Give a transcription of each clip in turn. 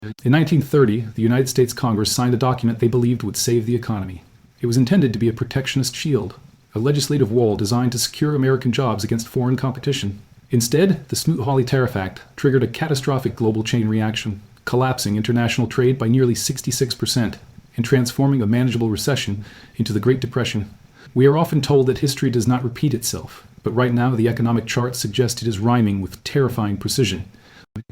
In 1930, the United States Congress signed a document they believed would save the economy. It was intended to be a protectionist shield, a legislative wall designed to secure American jobs against foreign competition. Instead, the Smoot-Hawley Tariff Act triggered a catastrophic global chain reaction, collapsing international trade by nearly 66% and transforming a manageable recession into the Great Depression. We are often told that history does not repeat itself, but right now the economic charts suggest it is rhyming with terrifying precision.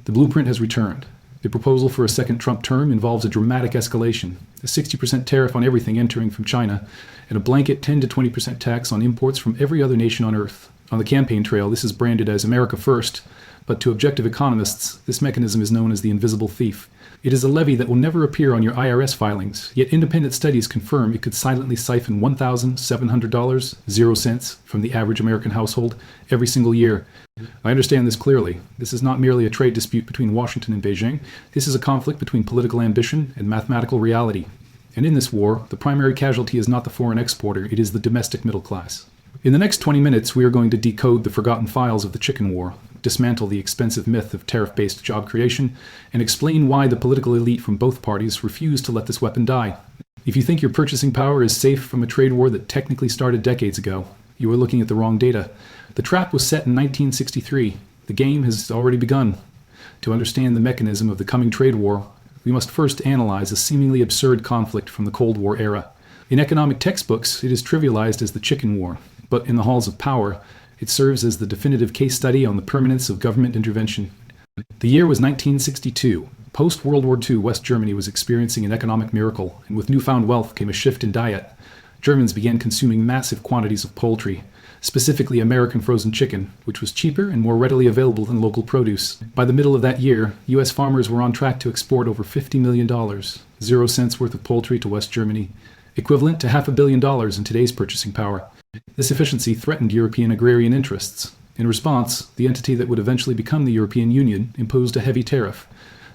The blueprint has returned. The proposal for a second Trump term involves a dramatic escalation, a 60% tariff on everything entering from China, and a blanket 10 to 20% tax on imports from every other nation on Earth. On the campaign trail, this is branded as America First, but to objective economists, this mechanism is known as the invisible thief. It is a levy that will never appear on your IRS filings, yet independent studies confirm it could silently siphon $1,700, 0 cents, from the average American household every single year. I understand this clearly. This is not merely a trade dispute between Washington and Beijing. This is a conflict between political ambition and mathematical reality. And in this war, the primary casualty is not the foreign exporter, it is the domestic middle class. In the next 20 minutes, we are going to decode the forgotten files of the chicken war, dismantle the expensive myth of tariff-based job creation, and explain why the political elite from both parties refuse to let this weapon die. If you think your purchasing power is safe from a trade war that technically started decades ago, you are looking at the wrong data. The trap was set in 1963. The game has already begun. To understand the mechanism of the coming trade war, we must first analyze a seemingly absurd conflict from the Cold War era. In economic textbooks, it is trivialized as the chicken war, but in the halls of power, it serves as the definitive case study on the permanence of government intervention. The year was 1962. Post-World War II, West Germany was experiencing an economic miracle, and with newfound wealth came a shift in diet. Germans began consuming massive quantities of poultry, specifically American frozen chicken, which was cheaper and more readily available than local produce. By the middle of that year, U.S. farmers were on track to export over $50 million, 0 cents worth of poultry to West Germany, equivalent to $500 million in today's purchasing power. This efficiency threatened European agrarian interests. In response, the entity that would eventually become the European Union imposed a heavy tariff.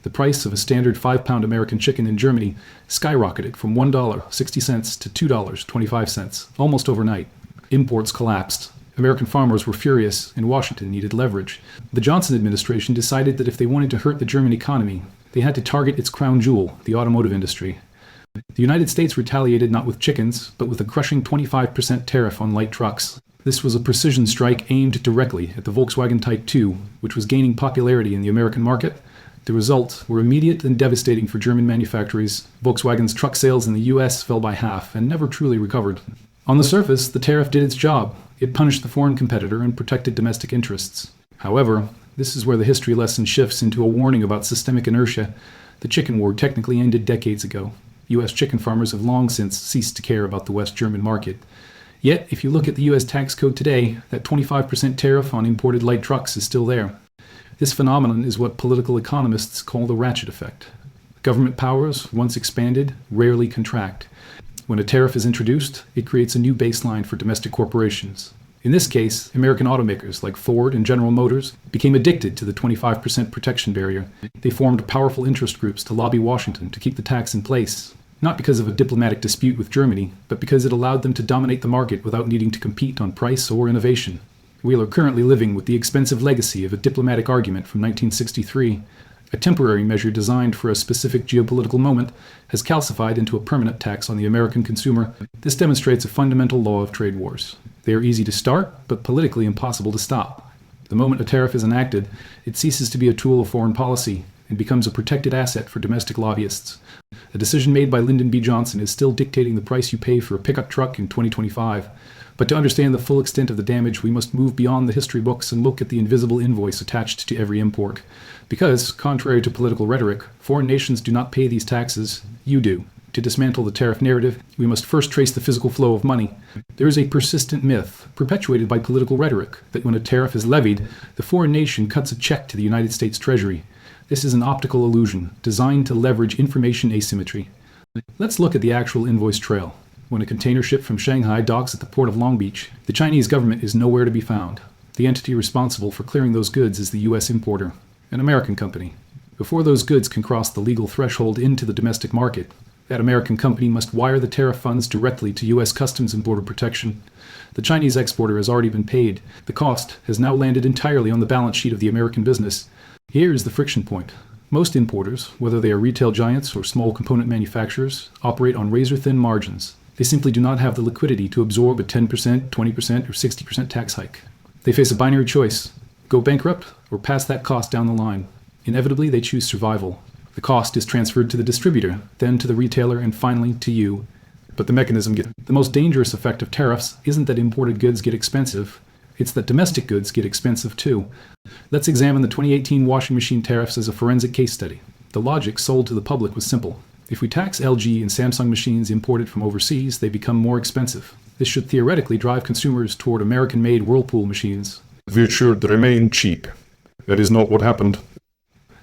The price of a standard 5-pound American chicken in Germany skyrocketed from $1.60 to $2.25, almost overnight. Imports collapsed. American farmers were furious, and Washington needed leverage. The Johnson administration decided that if they wanted to hurt the German economy, they had to target its crown jewel, the automotive industry. The United States retaliated not with chickens, but with a crushing 25% tariff on light trucks. This was a precision strike aimed directly at the Volkswagen Type 2, which was gaining popularity in the American market. The results were immediate and devastating for German manufacturers. Volkswagen's truck sales in the US fell by half and never truly recovered. On the surface, the tariff did its job. It punished the foreign competitor and protected domestic interests. However, this is where the history lesson shifts into a warning about systemic inertia. The chicken war technically ended decades ago. U.S. chicken farmers have long since ceased to care about the West German market. Yet, if you look at the U.S. tax code today, that 25% tariff on imported light trucks is still there. This phenomenon is what political economists call the ratchet effect. Government powers, once expanded, rarely contract. When a tariff is introduced, it creates a new baseline for domestic corporations. In this case, American automakers like Ford and General Motors became addicted to the 25% protection barrier. They formed powerful interest groups to lobby Washington to keep the tax in place, not because of a diplomatic dispute with Germany, but because it allowed them to dominate the market without needing to compete on price or innovation. We are currently living with the expensive legacy of a diplomatic argument from 1963. A temporary measure designed for a specific geopolitical moment has calcified into a permanent tax on the American consumer. This demonstrates a fundamental law of trade wars. They are easy to start, but politically impossible to stop. The moment a tariff is enacted, it ceases to be a tool of foreign policy and becomes a protected asset for domestic lobbyists. A decision made by Lyndon B. Johnson is still dictating the price you pay for a pickup truck in 2025. But to understand the full extent of the damage, we must move beyond the history books and look at the invisible invoice attached to every import. Because, contrary to political rhetoric, foreign nations do not pay these taxes, you do. To dismantle the tariff narrative, we must first trace the physical flow of money. There is a persistent myth, perpetuated by political rhetoric, that when a tariff is levied, the foreign nation cuts a check to the United States Treasury. This is an optical illusion, designed to leverage information asymmetry. Let's look at the actual invoice trail. When a container ship from Shanghai docks at the port of Long Beach, the Chinese government is nowhere to be found. The entity responsible for clearing those goods is the U.S. importer, an American company. Before those goods can cross the legal threshold into the domestic market, that American company must wire the tariff funds directly to U.S. Customs and Border Protection. The Chinese exporter has already been paid. The cost has now landed entirely on the balance sheet of the American business. Here is the friction point. Most importers, whether they are retail giants or small component manufacturers, operate on razor-thin margins. They simply do not have the liquidity to absorb a 10%, 20%, or 60% tax hike. They face a binary choice: go bankrupt or pass that cost down the line. Inevitably, they choose survival. The cost is transferred to the distributor, then to the retailer, and finally to you. But the mechanism the most dangerous effect of tariffs isn't that imported goods get expensive. It's that domestic goods get expensive too. Let's examine the 2018 washing machine tariffs as a forensic case study. The logic sold to the public was simple. If we tax LG and Samsung machines imported from overseas, they become more expensive. This should theoretically drive consumers toward American-made Whirlpool machines, which should remain cheap. That is not what happened.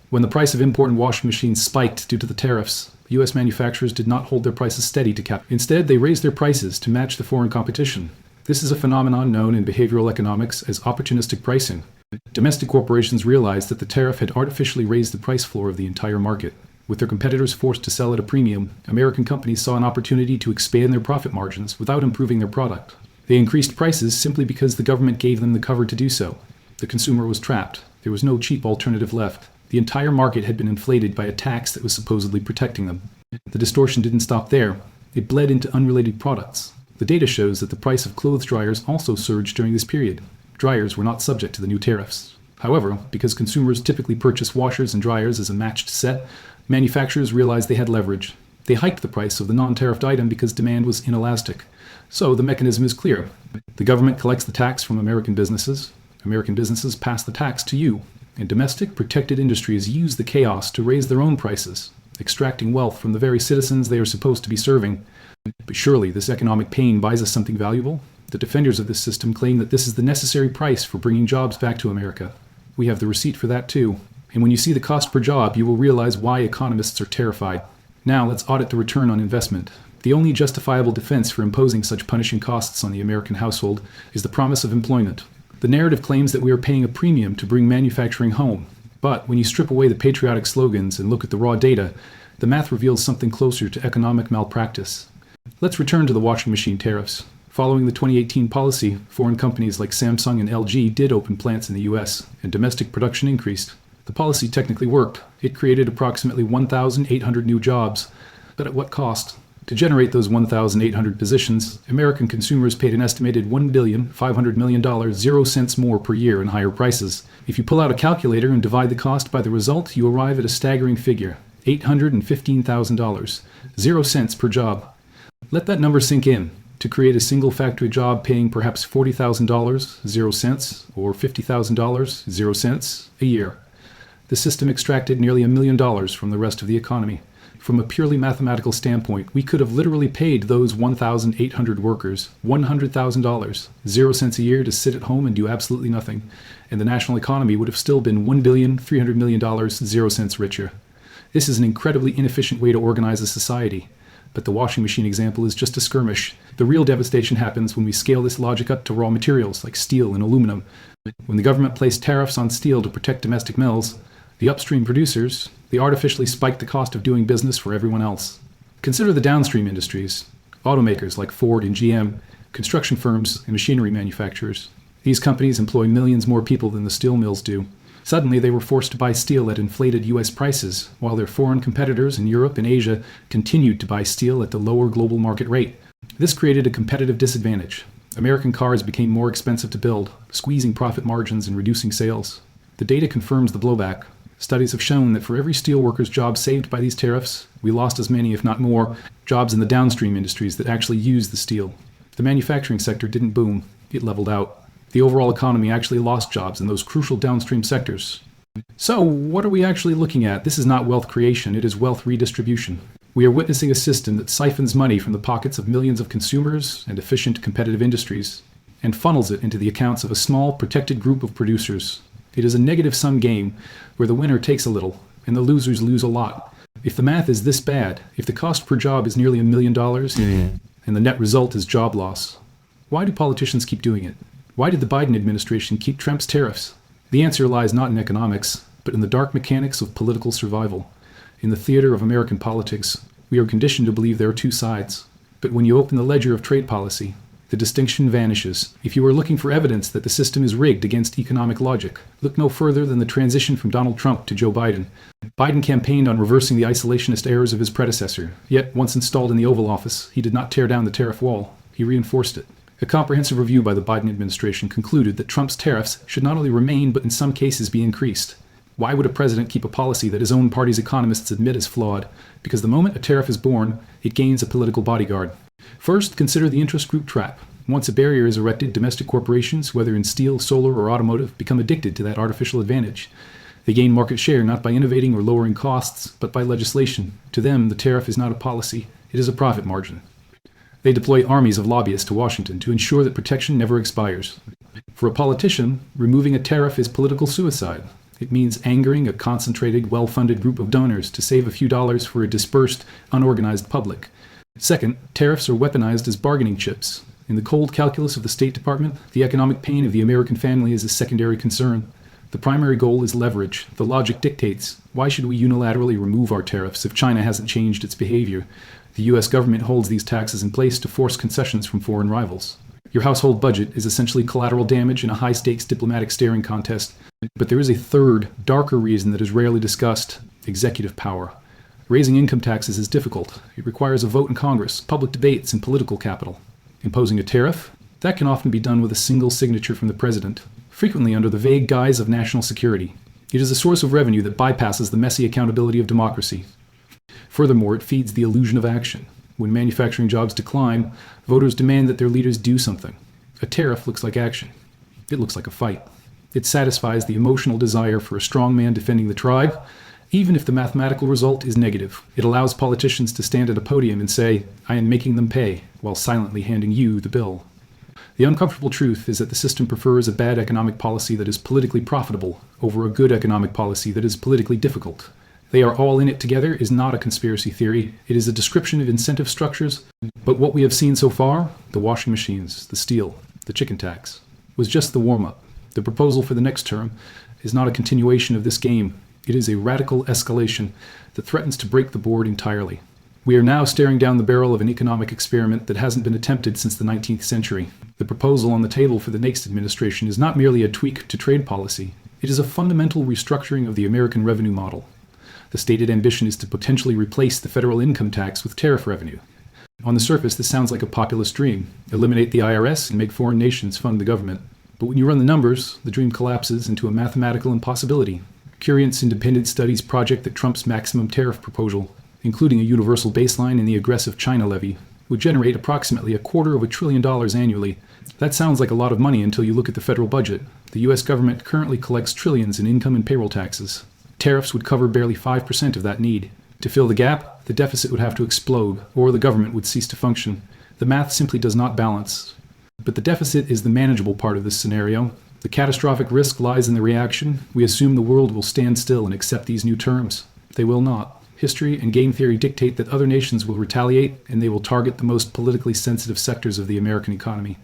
When the price of imported washing machines spiked due to the tariffs, U.S. manufacturers did not hold their prices steady to cap. Instead, they raised their prices to match the foreign competition. This is a phenomenon known in behavioral economics as opportunistic pricing. Domestic corporations realized that the tariff had artificially raised the price floor of the entire market. With their competitors forced to sell at a premium, American companies saw an opportunity to expand their profit margins without improving their product. They increased prices simply because the government gave them the cover to do so. The consumer was trapped. There was no cheap alternative left. The entire market had been inflated by a tax that was supposedly protecting them. The distortion didn't stop there. It bled into unrelated products. The data shows that the price of clothes dryers also surged during this period. Dryers were not subject to the new tariffs. However, because consumers typically purchase washers and dryers as a matched set, manufacturers realized they had leverage. They hiked the price of the non-tariffed item because demand was inelastic. So the mechanism is clear. The government collects the tax from American businesses. American businesses pass the tax to you. And domestic, protected industries use the chaos to raise their own prices, extracting wealth from the very citizens they are supposed to be serving. But surely this economic pain buys us something valuable? The defenders of this system claim that this is the necessary price for bringing jobs back to America. We have the receipt for that too. And when you see the cost per job, you will realize why economists are terrified. Now let's audit the return on investment. The only justifiable defense for imposing such punishing costs on the American household is the promise of employment. The narrative claims that we are paying a premium to bring manufacturing home. But when you strip away the patriotic slogans and look at the raw data, the math reveals something closer to economic malpractice. Let's return to the washing machine tariffs. Following the 2018 policy, foreign companies like Samsung and LG did open plants in the US, and domestic production increased. The policy technically worked. It created approximately 1,800 new jobs. But at what cost? To generate those 1,800 positions, American consumers paid an estimated $1.5 billion, 0 cents more per year in higher prices. If you pull out a calculator and divide the cost by the result, you arrive at a staggering figure: $815,000, 0 cents per job. Let that number sink in. To create a single factory job paying perhaps $40,000, 0 cents, or $50,000, 0 cents, a year. The system extracted nearly $1 million from the rest of the economy. From a purely mathematical standpoint, we could have literally paid those 1,800 workers $100,000, 0 cents a year to sit at home and do absolutely nothing, and the national economy would have still been $1.3 billion, 0 cents richer. This is an incredibly inefficient way to organize a society. But the washing machine example is just a skirmish. The real devastation happens when we scale this logic up to raw materials like steel and aluminum. When the government placed tariffs on steel to protect domestic mills, the upstream producers, they artificially spiked the cost of doing business for everyone else. Consider the downstream industries, automakers like Ford and GM, construction firms and machinery manufacturers. These companies employ millions more people than the steel mills do. Suddenly, they were forced to buy steel at inflated U.S. prices, while their foreign competitors in Europe and Asia continued to buy steel at the lower global market rate. This created a competitive disadvantage. American cars became more expensive to build, squeezing profit margins and reducing sales. The data confirms the blowback. Studies have shown that for every steelworker's job saved by these tariffs, we lost as many, if not more, jobs in the downstream industries that actually use the steel. The manufacturing sector didn't boom. It leveled out. The overall economy actually lost jobs in those crucial downstream sectors. So, what are we actually looking at? This is not wealth creation, it is wealth redistribution. We are witnessing a system that siphons money from the pockets of millions of consumers and efficient competitive industries, and funnels it into the accounts of a small, protected group of producers. It is a negative-sum game where the winner takes a little, and the losers lose a lot. If the math is this bad, if the cost per job is nearly $1 million, and the net result is job loss, why do politicians keep doing it? Why did the Biden administration keep Trump's tariffs? The answer lies not in economics, but in the dark mechanics of political survival. In the theater of American politics, we are conditioned to believe there are two sides. But when you open the ledger of trade policy, the distinction vanishes. If you are looking for evidence that the system is rigged against economic logic, look no further than the transition from Donald Trump to Joe Biden. Biden campaigned on reversing the isolationist errors of his predecessor, yet once installed in the Oval Office, he did not tear down the tariff wall. He reinforced it. A comprehensive review by the Biden administration concluded that Trump's tariffs should not only remain but in some cases be increased. Why would a president keep a policy that his own party's economists admit is flawed? Because the moment a tariff is born, it gains a political bodyguard. First, consider the interest group trap. Once a barrier is erected, domestic corporations, whether in steel, solar, or automotive, become addicted to that artificial advantage. They gain market share not by innovating or lowering costs, but by legislation. To them, the tariff is not a policy, it is a profit margin. They deploy armies of lobbyists to Washington to ensure that protection never expires. For a politician, removing a tariff is political suicide. It means angering a concentrated, well-funded group of donors to save a few dollars for a dispersed, unorganized public. Second, tariffs are weaponized as bargaining chips. In the cold calculus of the State Department, the economic pain of the American family is a secondary concern. The primary goal is leverage. The logic dictates, why should we unilaterally remove our tariffs if China hasn't changed its behavior? The U.S. government holds these taxes in place to force concessions from foreign rivals. Your household budget is essentially collateral damage in a high-stakes diplomatic staring contest. But there is a third, darker reason that is rarely discussed: executive power. Raising income taxes is difficult. It requires a vote in Congress, public debates, and political capital. Imposing a tariff? That can often be done with a single signature from the president, frequently under the vague guise of national security. It is a source of revenue that bypasses the messy accountability of democracy. Furthermore, it feeds the illusion of action. When manufacturing jobs decline, voters demand that their leaders do something. A tariff looks like action. It looks like a fight. It satisfies the emotional desire for a strong man defending the tribe, even if the mathematical result is negative. It allows politicians to stand at a podium and say, "I am making them pay," while silently handing you the bill. The uncomfortable truth is that the system prefers a bad economic policy that is politically profitable over a good economic policy that is politically difficult. They are all in it together is not a conspiracy theory. It is a description of incentive structures. But what we have seen so far, the washing machines, the steel, the chicken tax, was just the warm-up. The proposal for the next term is not a continuation of this game. It is a radical escalation that threatens to break the board entirely. We are now staring down the barrel of an economic experiment that hasn't been attempted since the 19th century. The proposal on the table for the next administration is not merely a tweak to trade policy. It is a fundamental restructuring of the American revenue model. The stated ambition is to potentially replace the federal income tax with tariff revenue. On the surface, this sounds like a populist dream. Eliminate the IRS and make foreign nations fund the government. But when you run the numbers, the dream collapses into a mathematical impossibility. Curiant's independent studies project that Trump's maximum tariff proposal, including a universal baseline and the aggressive China levy, would generate approximately $250 billion annually. That sounds like a lot of money until you look at the federal budget. The U.S. government currently collects trillions in income and payroll taxes. Tariffs would cover barely 5% of that need. To fill the gap, the deficit would have to explode, or the government would cease to function. The math simply does not balance. But the deficit is the manageable part of this scenario. The catastrophic risk lies in the reaction. We assume the world will stand still and accept these new terms. They will not. History and game theory dictate that other nations will retaliate, and they will target the most politically sensitive sectors of the American economy.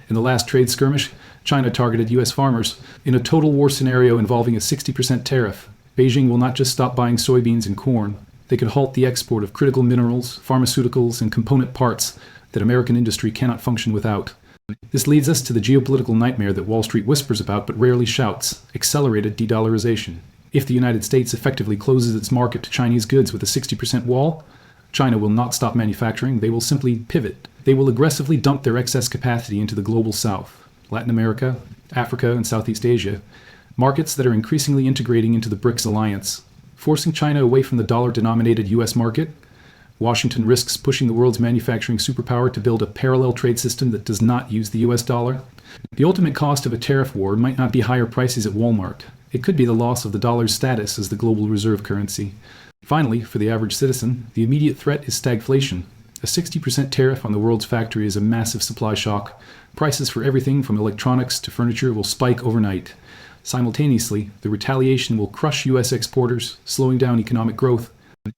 In the last trade skirmish, China targeted U.S. farmers. In a total war scenario involving a 60% tariff, Beijing will not just stop buying soybeans and corn. They could halt the export of critical minerals, pharmaceuticals, and component parts that American industry cannot function without. This leads us to the geopolitical nightmare that Wall Street whispers about but rarely shouts: accelerated de-dollarization. If the United States effectively closes its market to Chinese goods with a 60% wall, China will not stop manufacturing. They will simply pivot. They will aggressively dump their excess capacity into the global south, Latin America, Africa, and Southeast Asia, markets that are increasingly integrating into the BRICS alliance. Forcing China away from the dollar-denominated U.S. market, Washington risks pushing the world's manufacturing superpower to build a parallel trade system that does not use the U.S. dollar. The ultimate cost of a tariff war might not be higher prices at Walmart. It could be the loss of the dollar's status as the global reserve currency. Finally, for the average citizen, the immediate threat is stagflation. A 60% tariff on the world's factory is a massive supply shock. Prices for everything from electronics to furniture will spike overnight. Simultaneously, the retaliation will crush U.S. exporters, slowing down economic growth.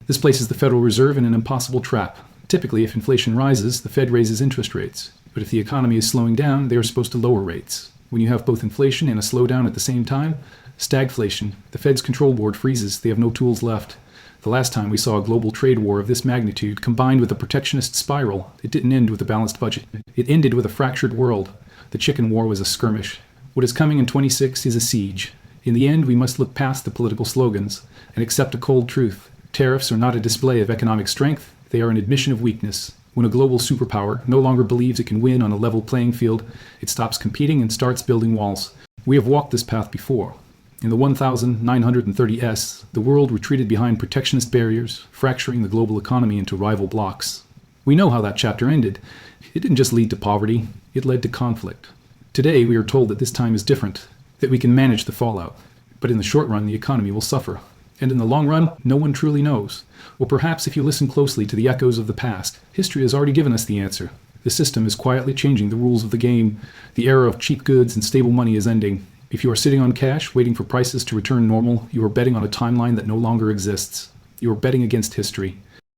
This places the Federal Reserve in an impossible trap. Typically, if inflation rises, the Fed raises interest rates. But if the economy is slowing down, they are supposed to lower rates. When you have both inflation and a slowdown at the same time, stagflation, the Fed's control board freezes. They have no tools left. The last time we saw a global trade war of this magnitude combined with a protectionist spiral, it didn't end with a balanced budget. It ended with a fractured world. The chicken war was a skirmish. What is coming in 26 is a siege. In the end, we must look past the political slogans and accept a cold truth. Tariffs are not a display of economic strength, they are an admission of weakness. When a global superpower no longer believes it can win on a level playing field, it stops competing and starts building walls. We have walked this path before. In the 1930s, the world retreated behind protectionist barriers, fracturing the global economy into rival blocs. We know how that chapter ended. It didn't just lead to poverty, it led to conflict. Today, we are told that this time is different, that we can manage the fallout. But in the short run, the economy will suffer. And in the long run, no one truly knows. Or perhaps if you listen closely to the echoes of the past, history has already given us the answer. The system is quietly changing the rules of the game. The era of cheap goods and stable money is ending. If you are sitting on cash, waiting for prices to return normal, you are betting on a timeline that no longer exists. You are betting against history.